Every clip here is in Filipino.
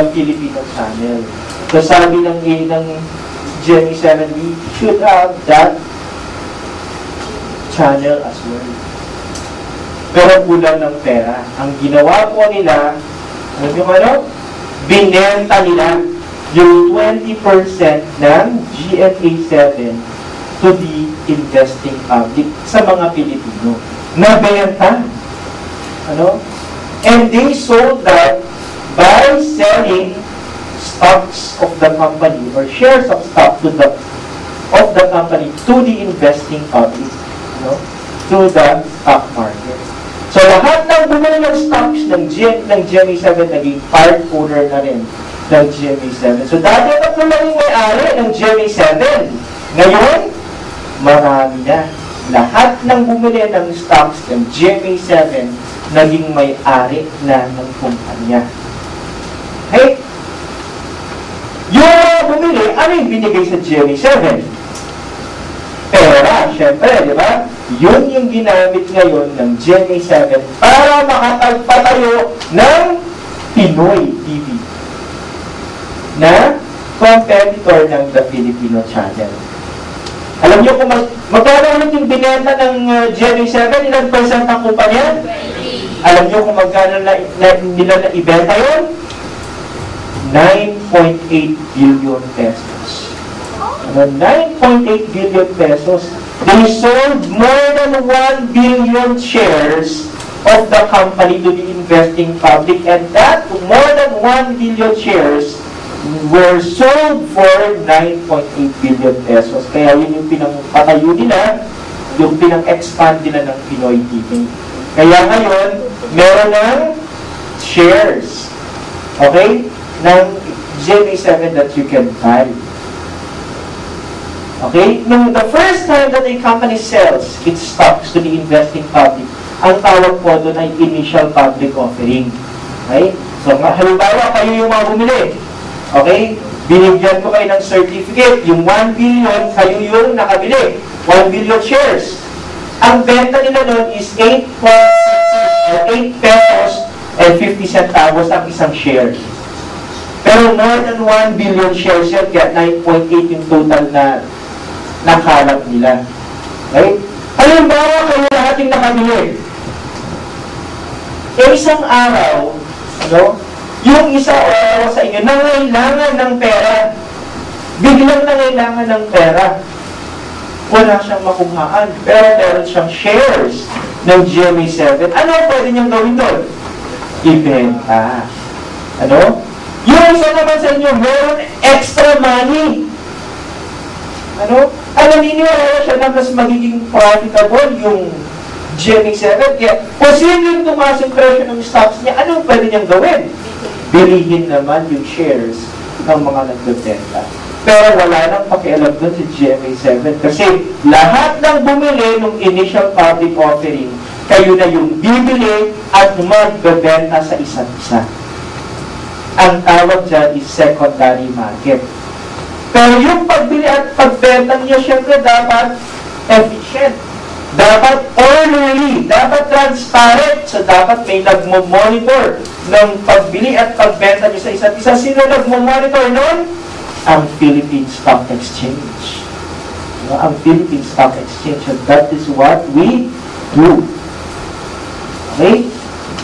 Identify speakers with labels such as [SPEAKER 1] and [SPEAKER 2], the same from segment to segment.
[SPEAKER 1] the Filipino channel. So sabi ng GMA 7, we should have that channel as well. Pero kulang ng pera. Ang ginawa po nila, binenta nila yung 20% ng GMA 7 to the investing public sa mga Pilipino. Nabenta. And they sold that by selling stocks of the company or shares of stock of the company to the investing public, to the stock market. So lahat ng bumili ng stocks ng GMA 7 naging part owner na rin ng GMA 7. So dati na lang yung may-ari ng GMA 7. Ngayon, marami na. Lahat ng bumili ng stocks ng GMA 7 naging may-ari na ng kumpanya. Okay? Yung bumili, ano yung binigay sa GMA 7? Pera, syempre, di ba? Yun yung ginamit ngayon ng GMA 7 para makapagpatayo ng Pinoy TV na competitor ng The Filipino Channel. Alam niyo kung magkano ulit yung binenta ng GMA 7, ilang percent ang kumpanya? 20. Alam niyo kung magkano nila na ibenta yun? 9.8 billion pesos. 9.8 billion pesos. They sold more than 1 billion shares of the company to the investing public, and that more than 1 billion shares were sold for 9.8 billion pesos. Kaya yun yung pinangpatayo nila, yung pinang-expand nila ng Pinoy TV. Kaya ngayon, meron ng shares, okay, ng GMA 7 that you can buy. Okay? The first time that a company sells its stocks to the investing public, ang tawag po doon ay initial public offering. Okay? So, halimbawa, kayo yung mga bumili. Okay? Binigyan ko kayo ng certificate. Yung 1 billion, kayo yung nakabili. 1 billion shares. Ang benta nila doon is 8 pesos and 50 centavos ang isang share. Pero more than 1 billion shares yun, kaya 9.8 yung total na nakalap nila. Okay? Halimbawa, kayo lahat yung nakabili. Isang araw, yung isa o dalawa sa inyo, nangailangan ng pera. Biglang nangailangan ng pera. Wala siyang makuhaan. Pero meron siyang shares ng GMA 7. Ano pwede niyang gawin doon? Ibenta. Yung isa naman sa inyo, meron extra money. Naniniwala siya na mas magiging profitable yung GMA 7. Kaya, posibleng tumaas yung presyo ng stocks niya, anong pwede niyang gawin? Bilihin naman yung shares ng mga nagbebenta. Pero wala nang pakialam doon si GMA 7 kasi lahat ng bumili ng initial public offering, kayo na yung bibili at magbebenta sa isa't isa. Ang tawag dyan is secondary market. Pero yung pagbili at pagbenta niya, syempre dapat efficient. Dapat orderly. Dapat transparent. So, dapat may nagmo-monitor ng pagbili at pagbenta niya sa isa't isa. Sino nagmo-monitor nun? Ang Philippine Stock Exchange. Ang Philippine Stock Exchange. And that is what we do. Okay?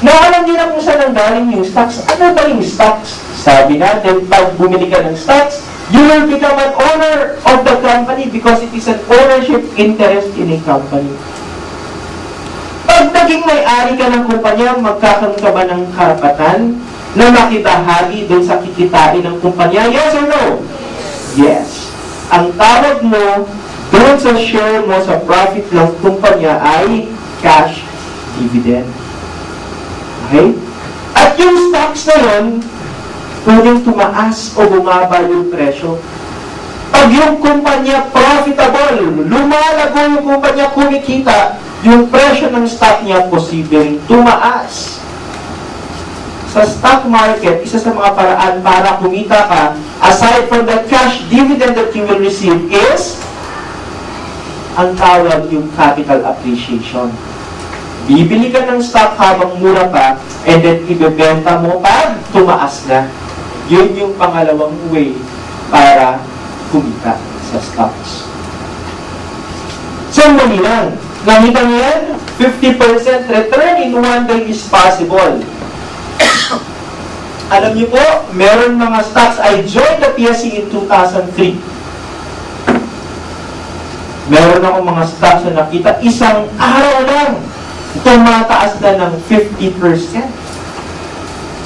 [SPEAKER 1] Alam niyo na kung saan ang galing yung stocks. Ano ba yung stocks? Sabi natin, pag bumili ka ng stocks, you will become an owner of the company because it is an ownership interest in a company. Pag naging may-ari ka ng kumpanya, magkakaroon ka ba ng karapatan na makibahagi doon sa kikitain ng kumpanya? Yes or no? Yes. Ang tawag mo doon sa share mo sa profit ng kumpanya ay cash dividend. Okay? At yung stocks na yun, pwedeng tumaas o bumaba yung presyo. Pag yung kumpanya profitable, lumalago yung kumpanya, kumikita, yung presyo ng stock niya posibleng tumaas. Sa stock market, isa sa mga paraan para kumita ka, aside from the cash dividend that you will receive is, ang tawag yung capital appreciation. Bibili ka ng stock habang mura pa, and then ibebenta mo pag tumaas na. Yun yung pangalawang way para kumita sa stocks. So, mali lang. Nakita niyo yan? 50% return in one day is possible. Alam niyo po, meron mga stocks, I joined the PSE in 2003. Meron ako mga stocks na nakita, isang araw lang, tumataas na ng 50%.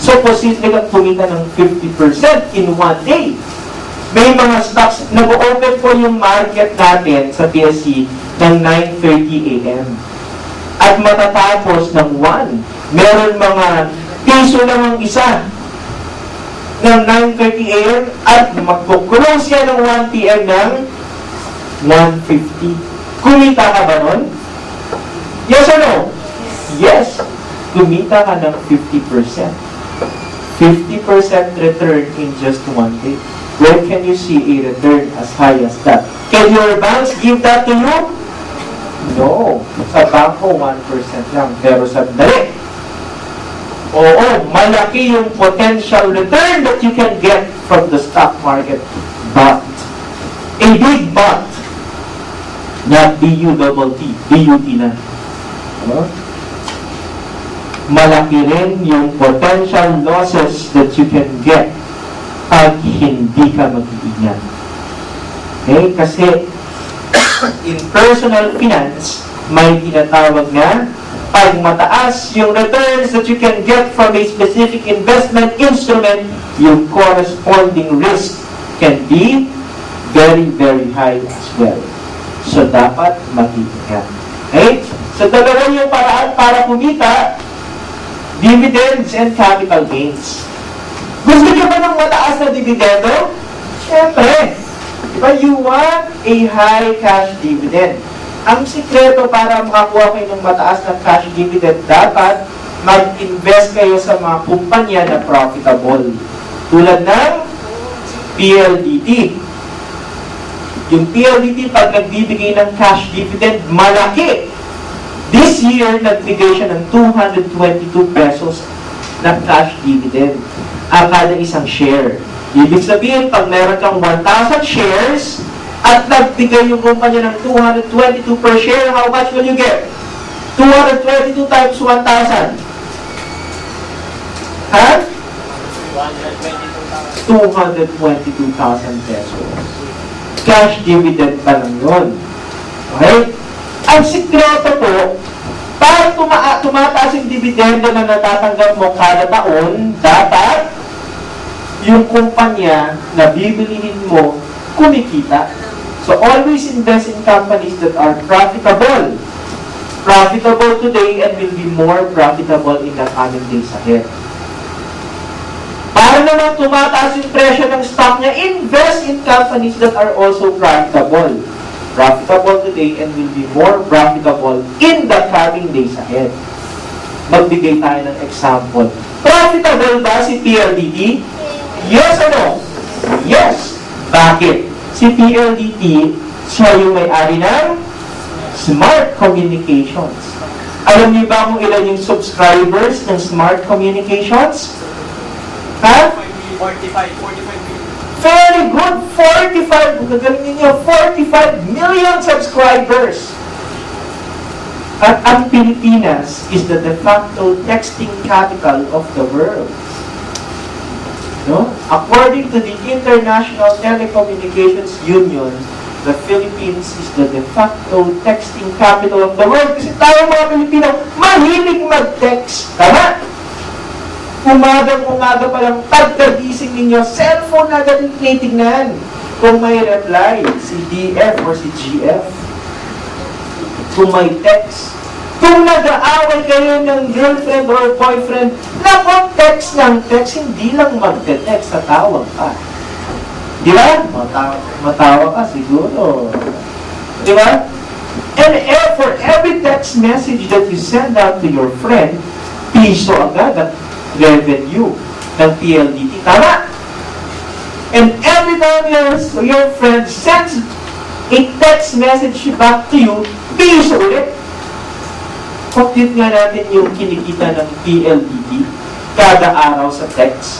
[SPEAKER 1] So, posible kang kumita ng 50% in one day. May mga stocks, nag-open po yung market natin sa PSE ng 9:30 a.m. At matatapos ng 1. Meron mga piso lang ang isa ng 9:30 a.m. at magkukulong siya ng 1 p.m. ng 1:50. Kumita ka ba nun? Yes or no? Yes. Kumita ka ng 50%. 50% return in just one day. Where can you see a return as high as that? Can your banks give that to you? No. Sa bangko, 1% lang. Pero sa dali, oo, malaki yung potential return that you can get from the stock market. But, a big but, not B-U-T-T, B-U-T na. Malaki rin yung potential losses that you can get pag hindi ka mag-iingat. Okay? Kasi, in personal finance, may tinatawag na pag mataas yung returns that you can get from a specific investment instrument, yung corresponding risk can be very, very high as well. So, dapat mag-iingat. Okay? So, dalawa yung paraan para kumita, dividends and capital gains. Gusto niyo ba ng mataas na dividendo? Siyempre. Diba, you want a high cash dividend. Ang sikreto para makakuha kayo ng mataas na cash dividend, dapat mag-invest kayo sa mga kumpanya na profitable. Tulad ng PLDT. Yung PLDT, pag nagbibigay ng cash dividend, malaki. This year, nagbigay siya ng 222 pesos na cash dividend ang kada isang share. Ibig sabihin, pag meron kang 1,000 shares at nagbigay yung kumpanya ng 222 per share, how much will you get? 222 times 1,000. Ha? 222,000 pesos. Cash dividend pa lang yun. Okay? Ang sikreto po, para tumataas yung dividendo na natatanggap mo kada taon, dapat yung kumpanya na bibilihin mo kumikita. So always invest in companies that are profitable. Profitable today and will be more profitable in the coming days ahead. Para naman tumataas yung presyo ng stock niya, invest in companies that are also profitable. Profitable today and will be more profitable in the coming days ahead. Magbigay tayo ng example. Profitable ba si PLDT? Yes or no? Yes. Bakit? Si PLDT, siya yung may-ari ng Smart Communications. Alam niyo ba kung ilan yung subscribers ng Smart Communications? Ha? 45 Very good! 45! Gagalingin niyo, 45 million subscribers! At ang Pilipinas is the de facto texting capital of the world. No? According to the International Telecommunications Union, the Philippines is the de facto texting capital of the world. Kasi tayo mga Pilipino, mahilig mag-text. Tama? Umagang-umaga pa lang, pagkagising ninyo, cellphone na agad yung tinitignan. Kung may reply, si DF or si GF. Kung may text. Kung nag-aaway kayo ng girlfriend or boyfriend, text ng text, hindi lang magte-text, tatawag ka. Di ba? Matawa ka siguro. Di ba? And for every text message that you send out to your friend, piso agad at revenue ng PLDT. Tama? And every time your friend sends a text message back to you, piso ulit. Compute nga natin yung kinikita ng PLDT kada araw sa text.